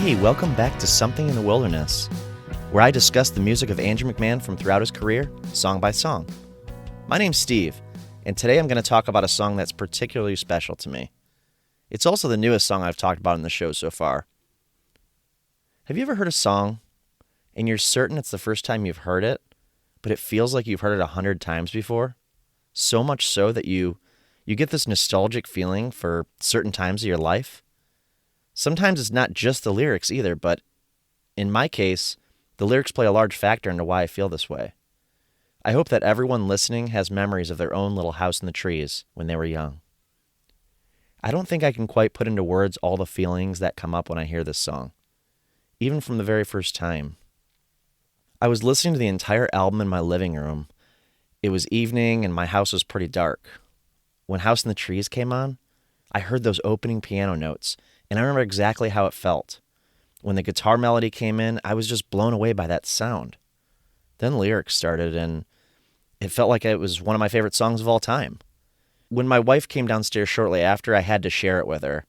Hey, welcome back to Something in the Wilderness, where I discuss the music of Andrew McMahon from throughout his career, song by song. My name's Steve, and today I'm going to talk about a song that's particularly special to me. It's also the newest song I've talked about in the show so far. Have you ever heard a song, and you're certain it's the first time you've heard it, but it feels like you've heard it 100 times before? So much so that you get this nostalgic feeling for certain times of your life? Sometimes it's not just the lyrics either, but in my case, the lyrics play a large factor into why I feel this way. I hope that everyone listening has memories of their own little house in the trees when they were young. I don't think I can quite put into words all the feelings that come up when I hear this song, even from the very first time. I was listening to the entire album in my living room. It was evening and my house was pretty dark. When House in the Trees came on, I heard those opening piano notes, and I remember exactly how it felt. When the guitar melody came in, I was just blown away by that sound. Then lyrics started, and it felt like it was one of my favorite songs of all time. When my wife came downstairs shortly after, I had to share it with her.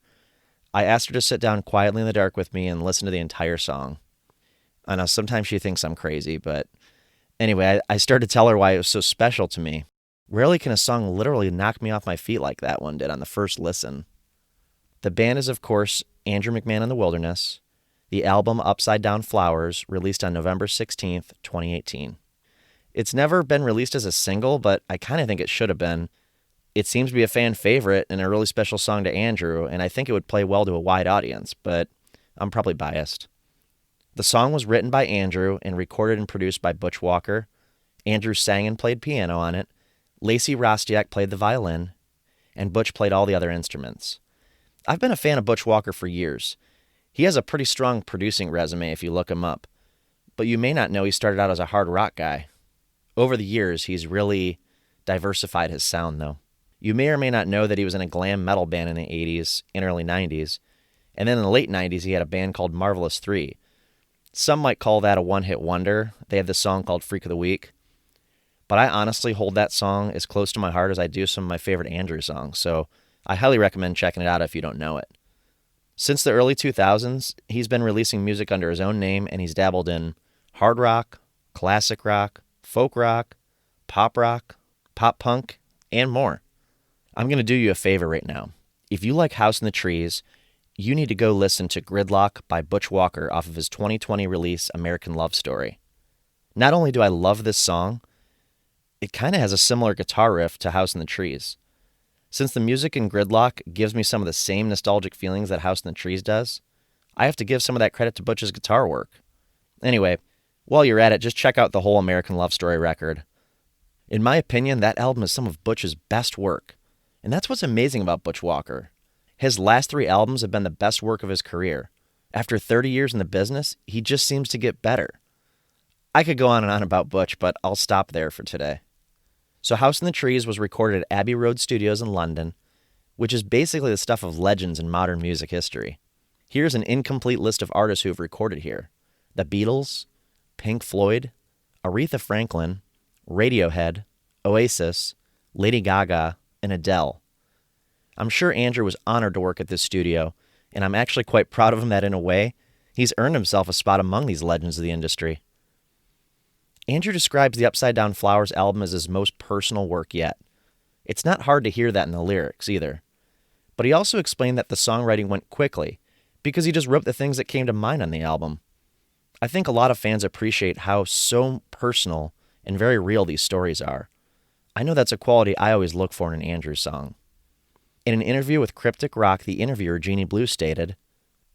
I asked her to sit down quietly in the dark with me and listen to the entire song. I know sometimes she thinks I'm crazy, but anyway, I started to tell her why it was so special to me. Rarely can a song literally knock me off my feet like that one did on the first listen. The band is, of course, Andrew McMahon and the Wilderness. The album Upside Down Flowers, released on November 16th, 2018. It's never been released as a single, but I kind of think it should have been. It seems to be a fan favorite and a really special song to Andrew, and I think it would play well to a wide audience, but I'm probably biased. The song was written by Andrew and recorded and produced by Butch Walker. Andrew sang and played piano on it. Lacey Rostiak played the violin, and Butch played all the other instruments. I've been a fan of Butch Walker for years. He has a pretty strong producing resume if you look him up, but you may not know he started out as a hard rock guy. Over the years, he's really diversified his sound, though. You may or may not know that he was in a glam metal band in the 80s and early 90s, and then in the late 90s, he had a band called Marvelous 3. Some might call that a one-hit wonder. They had this song called Freak of the Week. But I honestly hold that song as close to my heart as I do some of my favorite Andrew songs, so I highly recommend checking it out if you don't know it. Since the early 2000s, he's been releasing music under his own name, and he's dabbled in hard rock, classic rock, folk rock, pop punk, and more. I'm going to do you a favor right now. If you like House in the Trees, you need to go listen to Gridlock by Butch Walker off of his 2020 release, American Love Story. Not only do I love this song, it kind of has a similar guitar riff to House in the Trees. Since the music in Gridlock gives me some of the same nostalgic feelings that House in the Trees does, I have to give some of that credit to Butch's guitar work. Anyway, while you're at it, just check out the whole American Love Story record. In my opinion, that album is some of Butch's best work, and that's what's amazing about Butch Walker. His last 3 albums have been the best work of his career. After 30 years in the business, he just seems to get better. I could go on and on about Butch, but I'll stop there for today. So House in the Trees was recorded at Abbey Road Studios in London, which is basically the stuff of legends in modern music history. Here's an incomplete list of artists who have recorded here. The Beatles, Pink Floyd, Aretha Franklin, Radiohead, Oasis, Lady Gaga, and Adele. I'm sure Andrew was honored to work at this studio, and I'm actually quite proud of him that in a way, he's earned himself a spot among these legends of the industry. Andrew describes the Upside Down Flowers album as his most personal work yet. It's not hard to hear that in the lyrics either. But he also explained that the songwriting went quickly because he just wrote the things that came to mind on the album. I think a lot of fans appreciate how so personal and very real these stories are. I know that's a quality I always look for in an Andrew song. In an interview with Cryptic Rock, the interviewer Jeannie Blue stated,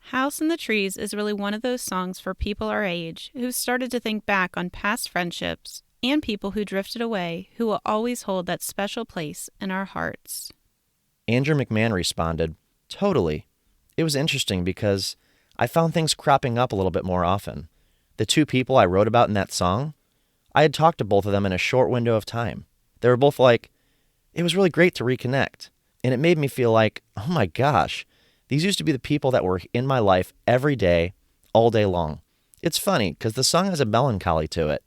House in the Trees is really one of those songs for people our age who've started to think back on past friendships and people who drifted away who will always hold that special place in our hearts. Andrew McMahon responded, Totally. It was interesting because I found things cropping up a little bit more often. The 2 people I wrote about in that song, I had talked to both of them in a short window of time. They were both like, it was really great to reconnect. And it made me feel like, oh my gosh, these used to be the people that were in my life every day, all day long. It's funny because the song has a melancholy to it,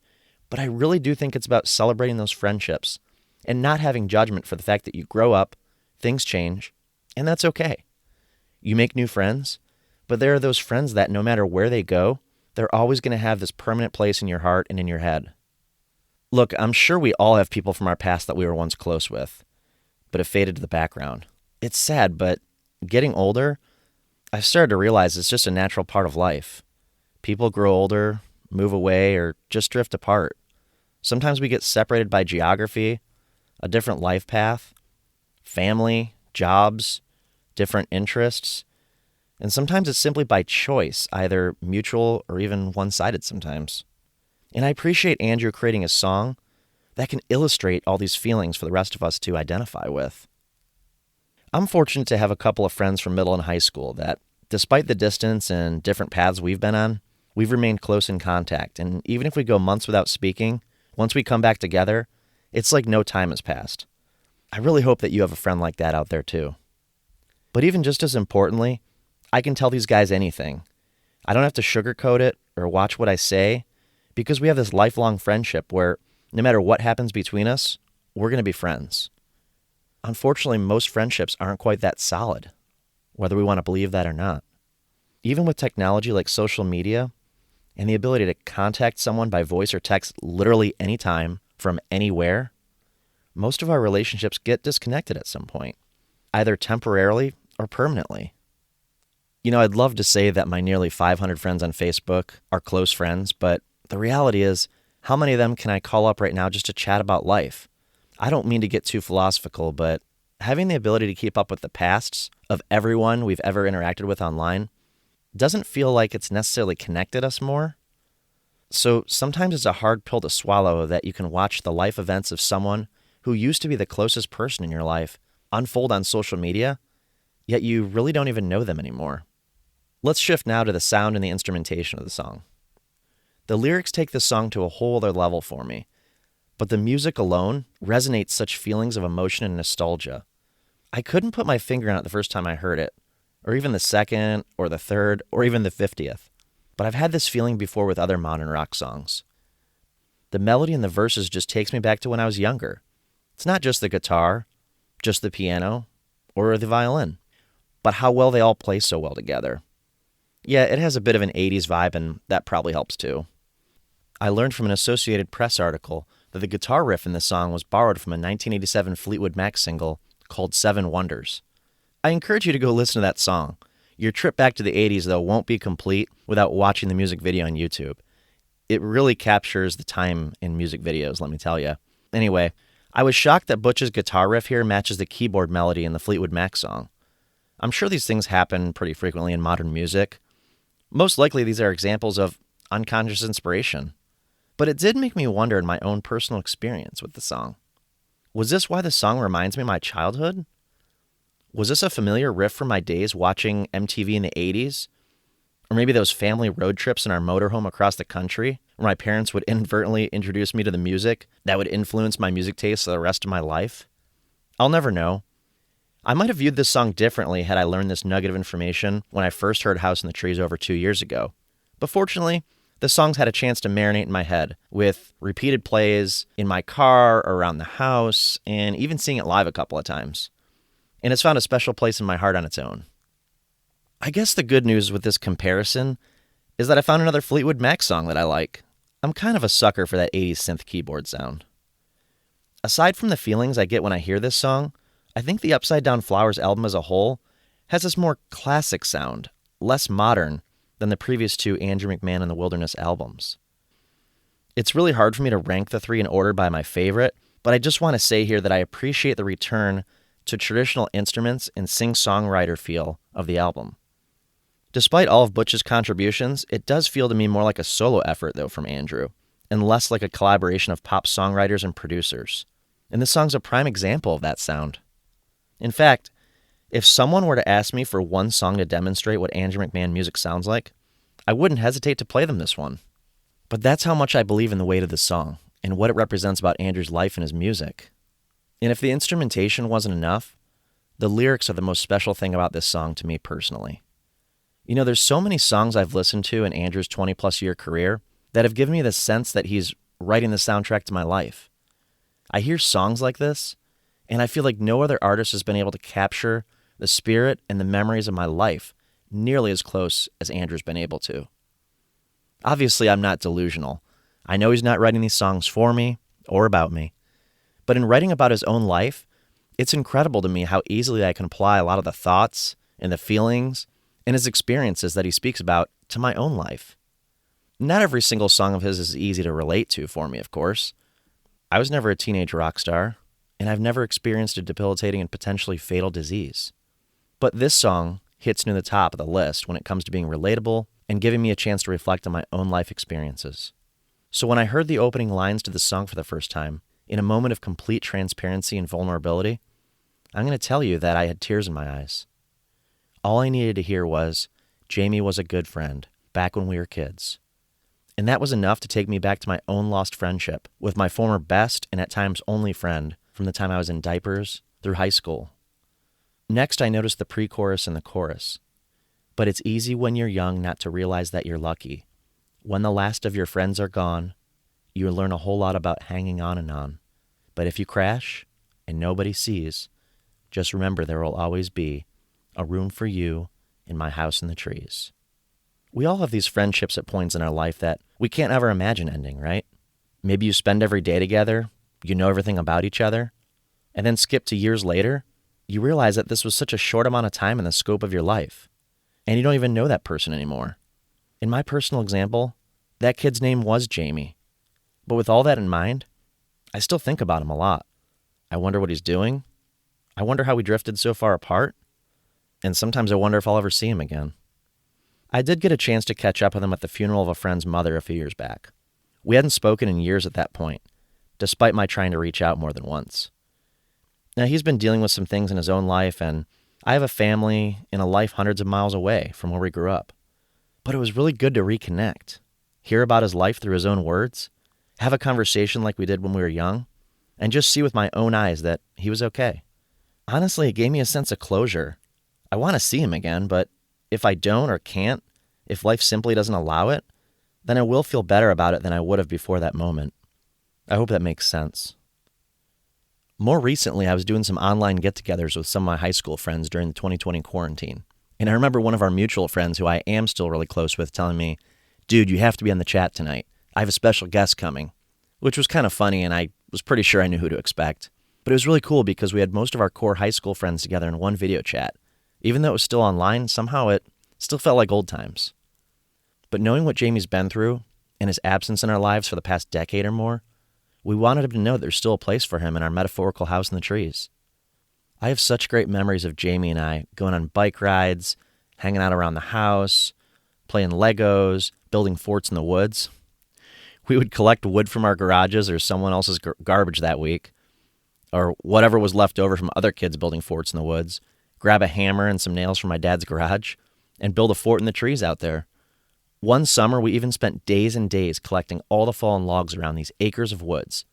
but I really do think it's about celebrating those friendships and not having judgment for the fact that you grow up, things change, and that's okay. You make new friends, But there are those friends that no matter where they go, they're always going to have this permanent place in your heart and in your head. Look, I'm sure we all have people from our past that we were once close with, but have faded to the background. It's sad, but getting older, I've started to realize it's just a natural part of life. People grow older, move away, or just drift apart. Sometimes we get separated by geography, a different life path, family, jobs, different interests, and sometimes it's simply by choice, either mutual or even one-sided sometimes. And I appreciate Andrew creating a song that can illustrate all these feelings for the rest of us to identify with. I'm fortunate to have a couple of friends from middle and high school that, despite the distance and different paths we've been on, we've remained close in contact. And even if we go months without speaking, once we come back together, it's like no time has passed. I really hope that you have a friend like that out there too. But even just as importantly, I can tell these guys anything. I don't have to sugarcoat it or watch what I say because we have this lifelong friendship where no matter what happens between us, we're going to be friends. Unfortunately, most friendships aren't quite that solid, whether we want to believe that or not. Even with technology like social media and the ability to contact someone by voice or text literally anytime from anywhere, most of our relationships get disconnected at some point, either temporarily or permanently. You know, I'd love to say that my nearly 500 friends on Facebook are close friends, but the reality is, how many of them can I call up right now just to chat about life? I don't mean to get too philosophical, but having the ability to keep up with the pasts of everyone we've ever interacted with online doesn't feel like it's necessarily connected us more. So sometimes it's a hard pill to swallow that you can watch the life events of someone who used to be the closest person in your life unfold on social media, yet you really don't even know them anymore. Let's shift now to the sound and the instrumentation of the song. The lyrics take the song to a whole other level for me, but the music alone resonates such feelings of emotion and nostalgia. I couldn't put my finger on it the first time I heard it, or even the second, or the third, or even the 50th. But I've had this feeling before with other modern rock songs. The melody in the verses just takes me back to when I was younger. It's not just the guitar, just the piano, or the violin, but how well they all play so well together. Yeah, it has a bit of an 80s vibe, and that probably helps too. I learned from an Associated Press article that the guitar riff in this song was borrowed from a 1987 Fleetwood Mac single called Seven Wonders. I encourage you to go listen to that song. Your trip back to the 80s, though, won't be complete without watching the music video on YouTube. It really captures the time in music videos, let me tell you. Anyway, I was shocked that Butch's guitar riff here matches the keyboard melody in the Fleetwood Mac song. I'm sure these things happen pretty frequently in modern music. Most likely these are examples of unconscious inspiration. But it did make me wonder in my own personal experience with the song. Was this why the song reminds me of my childhood? Was this a familiar riff from my days watching MTV in the 80s? Or maybe those family road trips in our motorhome across the country, where my parents would inadvertently introduce me to the music that would influence my music taste for the rest of my life? I'll never know. I might have viewed this song differently had I learned this nugget of information when I first heard House in the Trees over 2 years ago. But fortunately, the song's had a chance to marinate in my head, with repeated plays in my car, around the house, and even seeing it live a couple of times. And it's found a special place in my heart on its own. I guess the good news with this comparison is that I found another Fleetwood Mac song that I like. I'm kind of a sucker for that 80s synth keyboard sound. Aside from the feelings I get when I hear this song, I think the Upside Down Flowers album as a whole has this more classic sound, less modern than the previous two Andrew McMahon and the Wilderness albums. It's really hard for me to rank the three in order by my favorite, but I just want to say here that I appreciate the return to traditional instruments and sing-songwriter feel of the album. Despite all of Butch's contributions, it does feel to me more like a solo effort, though, from Andrew, and less like a collaboration of pop songwriters and producers. And this song's a prime example of that sound. In fact, if someone were to ask me for one song to demonstrate what Andrew McMahon music sounds like, I wouldn't hesitate to play them this one. But that's how much I believe in the weight of the song and what it represents about Andrew's life and his music. And if the instrumentation wasn't enough, the lyrics are the most special thing about this song to me personally. You know, there's so many songs I've listened to in Andrew's 20-plus year career that have given me the sense that he's writing the soundtrack to my life. I hear songs like this, and I feel like no other artist has been able to capture the spirit and the memories of my life nearly as close as Andrew's been able to. Obviously, I'm not delusional. I know he's not writing these songs for me or about me. But in writing about his own life, it's incredible to me how easily I can apply a lot of the thoughts and the feelings and his experiences that he speaks about to my own life. Not every single song of his is easy to relate to for me, of course. I was never a teenage rock star, and I've never experienced a debilitating and potentially fatal disease. But this song hits near the top of the list when it comes to being relatable and giving me a chance to reflect on my own life experiences. So when I heard the opening lines to the song for the first time, in a moment of complete transparency and vulnerability, I'm going to tell you that I had tears in my eyes. All I needed to hear was, Jamie was a good friend, back when we were kids. And that was enough to take me back to my own lost friendship with my former best and at times only friend from the time I was in diapers through high school. Next, I noticed the pre-chorus and the chorus. But it's easy when you're young not to realize that you're lucky. When the last of your friends are gone, you learn a whole lot about hanging on and on. But if you crash and nobody sees, just remember there will always be a room for you in my house in the trees. We all have these friendships at points in our life that we can't ever imagine ending, right? Maybe you spend every day together, you know everything about each other, and then skip to years later, you realize that this was such a short amount of time in the scope of your life, and you don't even know that person anymore. In my personal example, that kid's name was Jamie. But with all that in mind, I still think about him a lot. I wonder what he's doing. I wonder how we drifted so far apart. And sometimes I wonder if I'll ever see him again. I did get a chance to catch up with him at the funeral of a friend's mother a few years back. We hadn't spoken in years at that point, despite my trying to reach out more than once. Now, he's been dealing with some things in his own life, and I have a family and a life hundreds of miles away from where we grew up. But it was really good to reconnect, hear about his life through his own words, have a conversation like we did when we were young, and just see with my own eyes that he was okay. Honestly, it gave me a sense of closure. I want to see him again, but if I don't or can't, if life simply doesn't allow it, then I will feel better about it than I would have before that moment. I hope that makes sense. More recently, I was doing some online get-togethers with some of my high school friends during the 2020 quarantine. And I remember one of our mutual friends, who I am still really close with, telling me, "Dude, you have to be on the chat tonight. I have a special guest coming," which was kind of funny, and I was pretty sure I knew who to expect. But it was really cool because we had most of our core high school friends together in one video chat. Even though it was still online, somehow it still felt like old times. But knowing what Jamie's been through and his absence in our lives for the past decade or more, we wanted him to know there's still a place for him in our metaphorical house in the trees. I have such great memories of Jamie and I going on bike rides, hanging out around the house, playing Legos, building forts in the woods. We would collect wood from our garages or someone else's garbage that week, or whatever was left over from other kids building forts in the woods, grab a hammer and some nails from my dad's garage, and build a fort in the trees out there. One summer, we even spent days and days collecting all the fallen logs around these acres of woods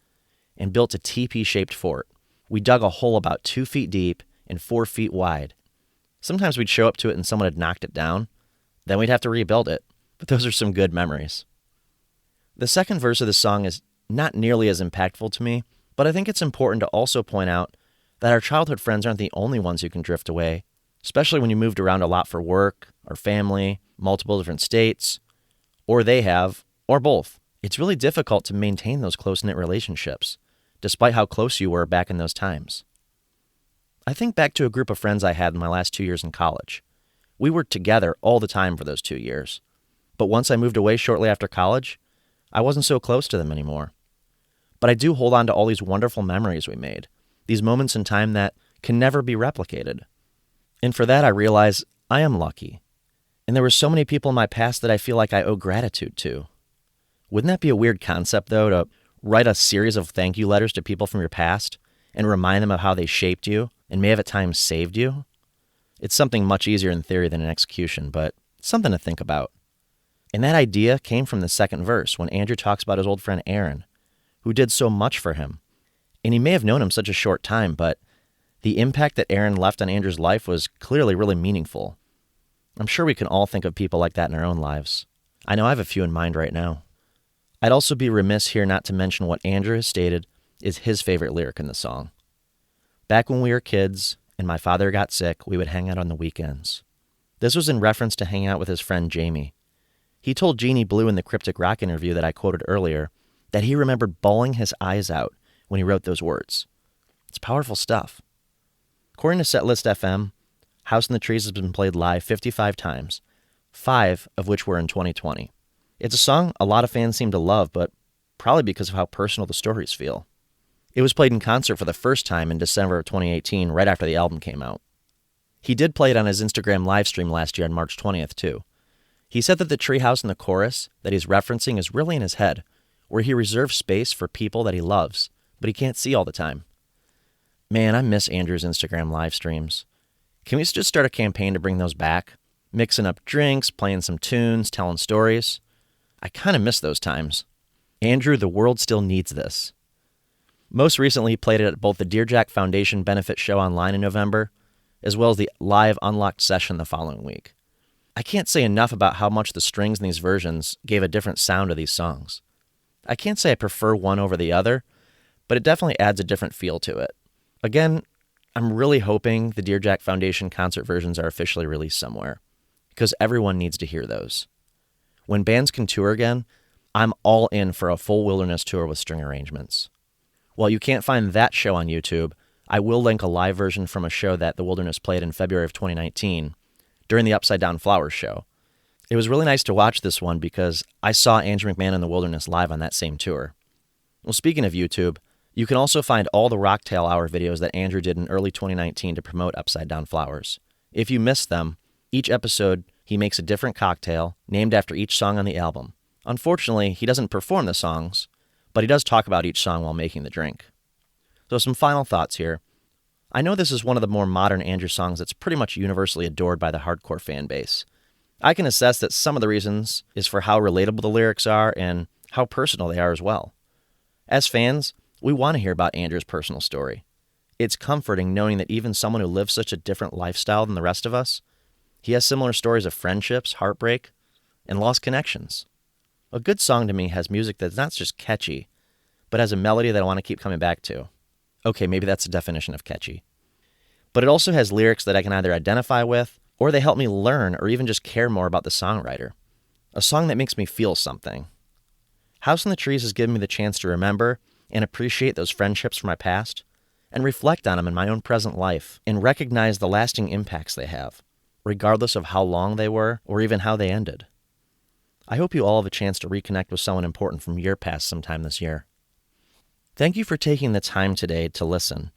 and built a teepee-shaped fort. We dug a hole about 2 feet deep and 4 feet wide. Sometimes we'd show up to it and someone had knocked it down. Then we'd have to rebuild it, but those are some good memories. The second verse of the song is not nearly as impactful to me, but I think it's important to also point out that our childhood friends aren't the only ones who can drift away, especially when you moved around a lot for work or family, multiple different states, or they have, or both. It's really difficult to maintain those close-knit relationships, despite how close you were back in those times. I think back to a group of friends I had in my last 2 years in college. We were together all the time for those 2 years. But once I moved away shortly after college, I wasn't so close to them anymore. But I do hold on to all these wonderful memories we made, these moments in time that can never be replicated. And for that, I realize I am lucky. And there were so many people in my past that I feel like I owe gratitude to. Wouldn't that be a weird concept, though, to write a series of thank you letters to people from your past and remind them of how they shaped you and may have at times saved you? It's something much easier in theory than in execution, but it's something to think about. And that idea came from the second verse when Andrew talks about his old friend Aaron, who did so much for him. And he may have known him such a short time, but the impact that Aaron left on Andrew's life was clearly really meaningful. I'm sure we can all think of people like that in our own lives. I know I have a few in mind right now. I'd also be remiss here not to mention what Andrew has stated is his favorite lyric in the song. Back when we were kids and my father got sick, we would hang out on the weekends. This was in reference to hanging out with his friend Jamie. He told Jeannie Blue in the Cryptic Rock interview that I quoted earlier that he remembered bawling his eyes out when he wrote those words. It's powerful stuff. According to Setlist FM, House in the Trees has been played live 55 times, 5 of which were in 2020. It's a song a lot of fans seem to love, but probably because of how personal the stories feel. It was played in concert for the first time in December of 2018, right after the album came out. He did play it on his Instagram livestream last year on March 20th, too. He said that the treehouse in the chorus that he's referencing is really in his head, where he reserves space for people that he loves, but he can't see all the time. Man, I miss Andrew's Instagram live streams. Can we just start a campaign to bring those back? Mixing up drinks, playing some tunes, telling stories. I kind of miss those times. Andrew, the world still needs this. Most recently, he played it at both the Dear Jack Foundation benefit show online in November, as well as the live Unlocked session the following week. I can't say enough about how much the strings in these versions gave a different sound to these songs. I can't say I prefer one over the other, but it definitely adds a different feel to it. Again, I'm really hoping the Dear Jack Foundation concert versions are officially released somewhere, because everyone needs to hear those. When bands can tour again, I'm all in for a full Wilderness tour with string arrangements. While you can't find that show on YouTube, I will link a live version from a show that the Wilderness played in February of 2019 during the Upside Down Flowers show. It was really nice to watch this one because I saw Andrew McMahon and the Wilderness live on that same tour. Well, speaking of YouTube, you can also find all the Rocktail Hour videos that Andrew did in early 2019 to promote Upside Down Flowers. If you missed them, each episode he makes a different cocktail named after each song on the album. Unfortunately, he doesn't perform the songs, but he does talk about each song while making the drink. So some final thoughts here. I know this is one of the more modern Andrew songs that's pretty much universally adored by the hardcore fan base. I can assess that some of the reasons is for how relatable the lyrics are and how personal they are as well. As fans, we want to hear about Andrew's personal story. It's comforting knowing that even someone who lives such a different lifestyle than the rest of us, he has similar stories of friendships, heartbreak, and lost connections. A good song to me has music that's not just catchy, but has a melody that I want to keep coming back to. Okay, maybe that's the definition of catchy. But it also has lyrics that I can either identify with, or they help me learn or even just care more about the songwriter. A song that makes me feel something. House in the Trees has given me the chance to remember and appreciate those friendships from my past, and reflect on them in my own present life, and recognize the lasting impacts they have, regardless of how long they were or even how they ended. I hope you all have a chance to reconnect with someone important from your past sometime this year. Thank you for taking the time today to listen.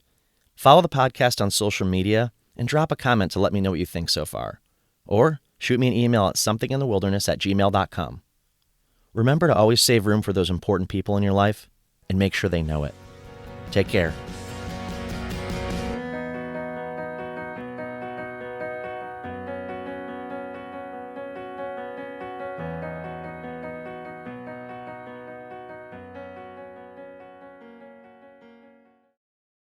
Follow the podcast on social media and drop a comment to let me know what you think so far. Or shoot me an email at somethinginthewilderness@gmail.com. Remember to always save room for those important people in your life and make sure they know it. Take care.